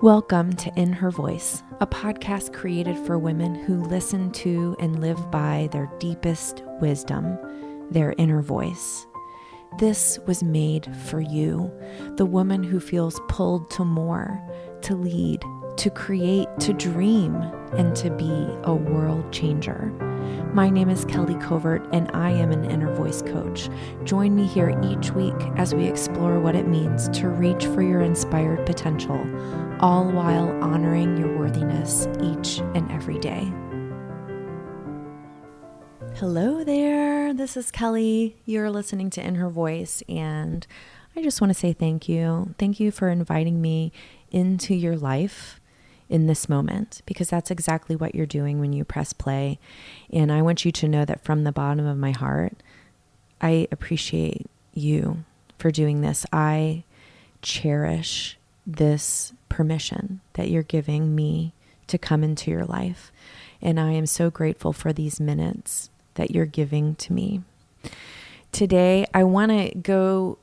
Welcome to In Her Voice, a podcast created for women who listen to and live by their deepest wisdom, their inner voice. This was made for you, the woman who feels pulled to more, to lead, to create, to dream, and to be a world changer. My name is Kelly Covert, and I am an inner voice coach. Join me here each week as we explore what it means to reach for your inspired potential, all while honoring your worthiness each and every day. Hello there, this is Kelly. You're listening to In Her Voice, and I just want to say thank you. Thank you for inviting me into your life in this moment, because that's exactly what you're doing when you press play. And I want you to know that from the bottom of my heart, I appreciate you for doing this. I cherish this permission that you're giving me to come into your life. And I am so grateful for these minutes that you're giving to me. Today, I want to go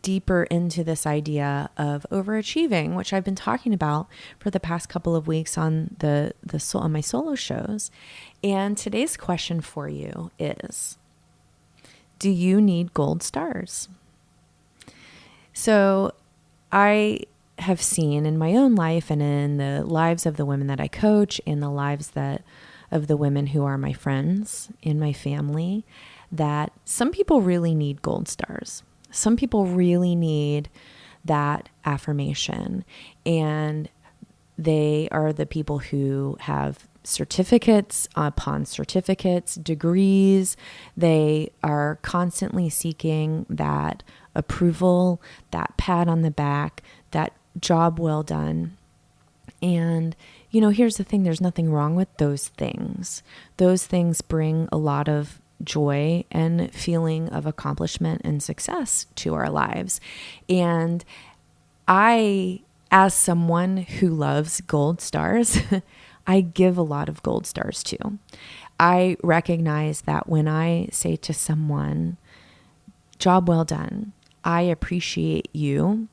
deeper into this idea of overachieving, which I've been talking about for the past couple of weeks on on my solo shows. And today's question for you is, do you need gold stars? So I have seen in my own life and in the lives of the women that I coach, in the lives of the women who are my friends in my family, that some people really need gold stars. Some people really need that affirmation, and they are the people who have certificates upon certificates, degrees. They are constantly seeking that approval, that pat on the back, that job well done. And, here's the thing, there's nothing wrong with those things. Those things bring a lot of joy and feeling of accomplishment and success to our lives. And I, as someone who loves gold stars, I give a lot of gold stars too. I recognize that when I say to someone, job well done, I appreciate you,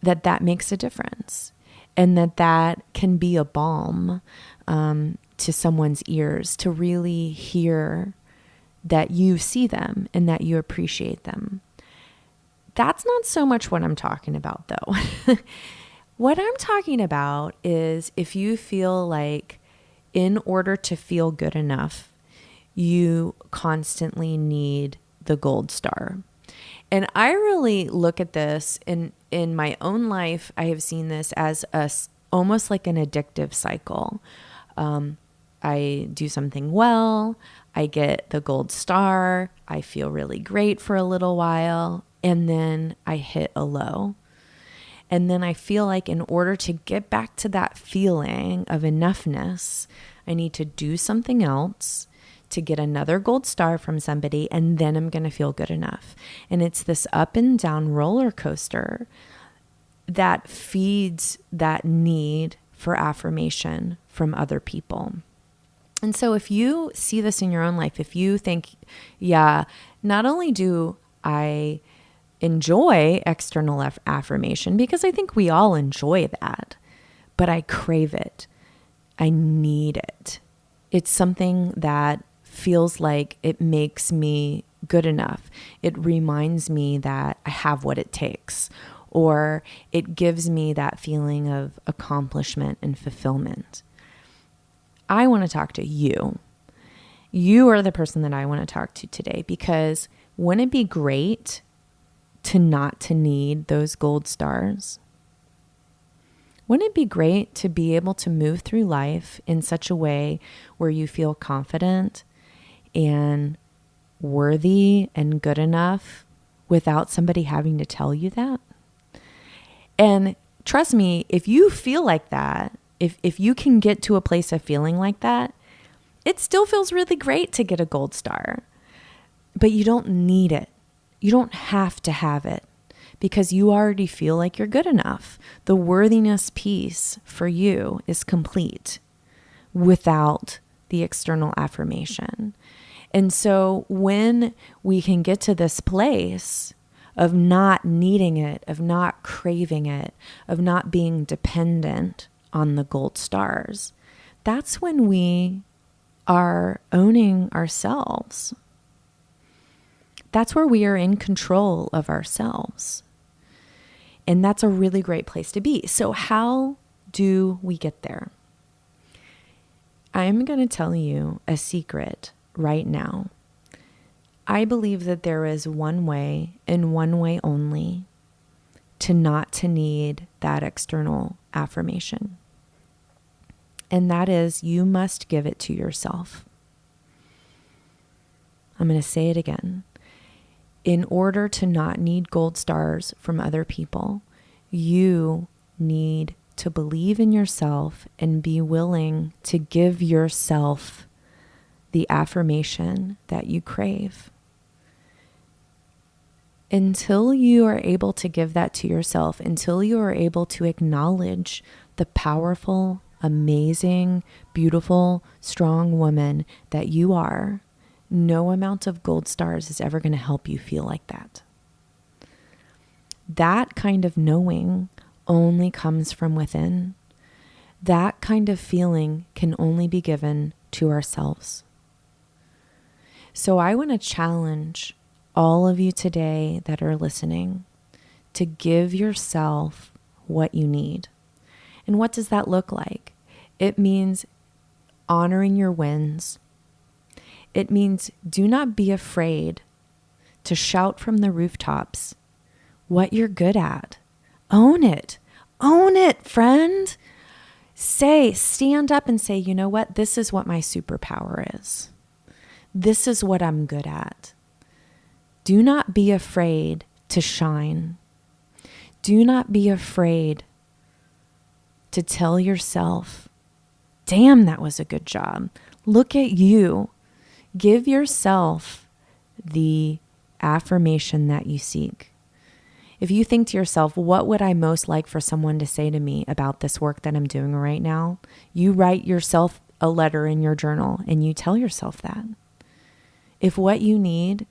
that makes a difference. And that can be a balm to someone's ears to really hear that you see them and that you appreciate them. That's not so much what I'm talking about, though. What I'm talking about is if you feel like in order to feel good enough, you constantly need the gold star. And I really look at this in my own life. I have seen this as almost like an addictive cycle. I do something well, I get the gold star, I feel really great for a little while, and then I hit a low. And then I feel like in order to get back to that feeling of enoughness, I need to do something else to get another gold star from somebody, and then I'm going to feel good enough. And it's this up and down roller coaster that feeds that need for affirmation from other people. And so if you see this in your own life, if you think, yeah, not only do I enjoy external affirmation, because I think we all enjoy that, but I crave it. I need it. It's something that feels like it makes me good enough. It reminds me that I have what it takes, or it gives me that feeling of accomplishment and fulfillment. I want to talk to you. You are the person that I want to talk to today, because wouldn't it be great to not to need those gold stars? Wouldn't it be great to be able to move through life in such a way where you feel confident and worthy and good enough without somebody having to tell you that? And trust me, if you feel like that, if you can get to a place of feeling like that, it still feels really great to get a gold star. But you don't need it. You don't have to have it, because you already feel like you're good enough. The worthiness piece for you is complete without the external affirmation. And so when we can get to this place of not needing it, of not craving it, of not being dependent on the gold stars, that's when we are owning ourselves. That's where we are in control of ourselves. And that's a really great place to be. So how do we get there? I'm going to tell you a secret right now. I believe that there is one way and one way only to not to need that external affirmation. And that is, you must give it to yourself. I'm going to say it again. In order to not need gold stars from other people, you need to believe in yourself and be willing to give yourself the affirmation that you crave. Until you are able to give that to yourself, until you are able to acknowledge the powerful, amazing, beautiful, strong woman that you are, no amount of gold stars is ever going to help you feel like that. That kind of knowing only comes from within. That kind of feeling can only be given to ourselves. So I want to challenge all of you today that are listening to give yourself what you need. And what does that look like? It means honoring your wins. It means do not be afraid to shout from the rooftops what you're good at. Own it. Own it, friend. Stand up and say, you know what? This is what my superpower is. This is what I'm good at. Do not be afraid to shine. Do not be afraid to tell yourself, damn, that was a good job. Look at you. Give yourself the affirmation that you seek. If you think to yourself, what would I most like for someone to say to me about this work that I'm doing right now? You write yourself a letter in your journal and you tell yourself that. If what you need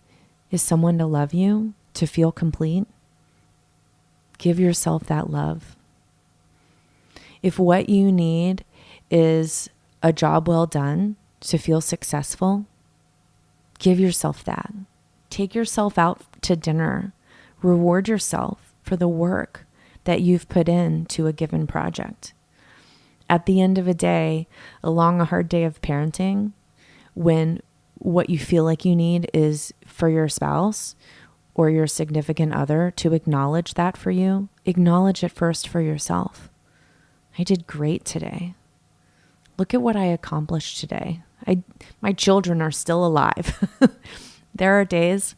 is someone to love you, to feel complete, give yourself that love. If what you need is a job well done, to feel successful, give yourself that. Take yourself out to dinner. Reward yourself for the work that you've put into a given project. At the end of a day, along a hard day of parenting, when what you feel like you need is for your spouse or your significant other to acknowledge that for you, acknowledge it first for yourself. I did great today. Look at what I accomplished today. My children are still alive. There are days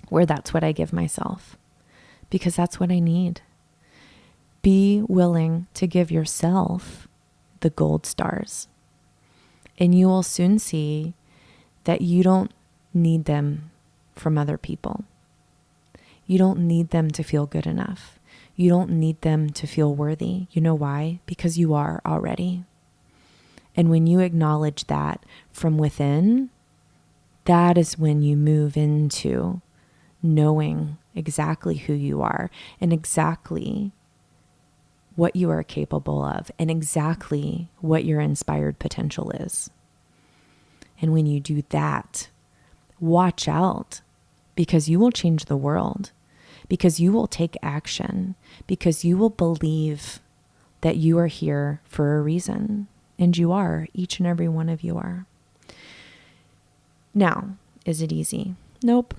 where that's what I give myself because that's what I need. Be willing to give yourself the gold stars, and you will soon see that you don't need them from other people. You don't need them to feel good enough. You don't need them to feel worthy. You know why? Because you are already. And when you acknowledge that from within, that is when you move into knowing exactly who you are and exactly what you are capable of and exactly what your inspired potential is. And when you do that, watch out, because you will change the world, because you will take action, because you will believe that you are here for a reason. And you are. Each and every one of you are. Now, is it easy? Nope.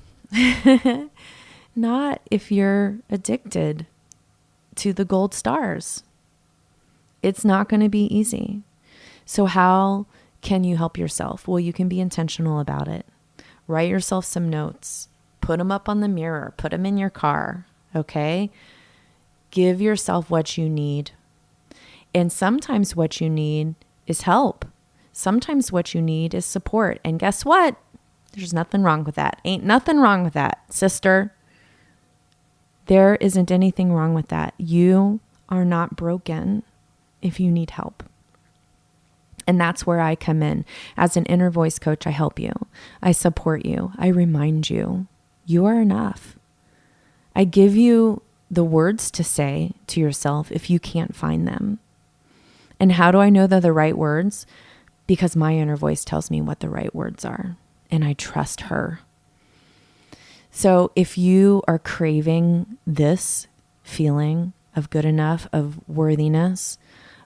Not if you're addicted to the gold stars. It's not going to be easy. So how can you help yourself? Well, you can be intentional about it. Write yourself some notes. Put them up on the mirror. Put them in your car. Okay? Give yourself what you need. And sometimes what you need is help. Sometimes what you need is support. And guess what? There's nothing wrong with that. Ain't nothing wrong with that, sister. There isn't anything wrong with that. You are not broken if you need help. And that's where I come in. As an inner voice coach, I help you. I support you. I remind you, you are enough. I give you the words to say to yourself if you can't find them. And how do I know they're the right words? Because my inner voice tells me what the right words are, and I trust her. So if you are craving this feeling of good enough, of worthiness,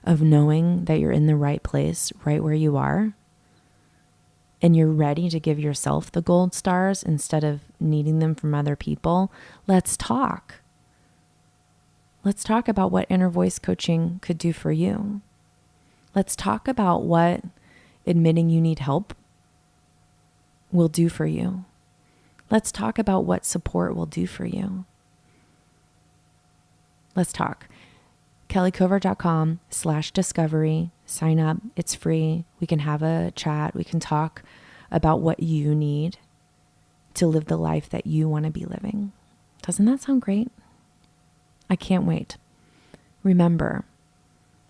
of knowing that you're in the right place, right where you are, and you're ready to give yourself the gold stars instead of needing them from other people, let's talk. Let's talk about what inner voice coaching could do for you. Let's talk about what admitting you need help will do for you. Let's talk about what support will do for you. Let's talk. kellycovert.com/discovery. Sign up. It's free. We can have a chat. We can talk about what you need to live the life that you want to be living. Doesn't that sound great? I can't wait. Remember,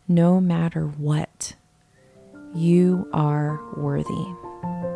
no matter what, you are worthy.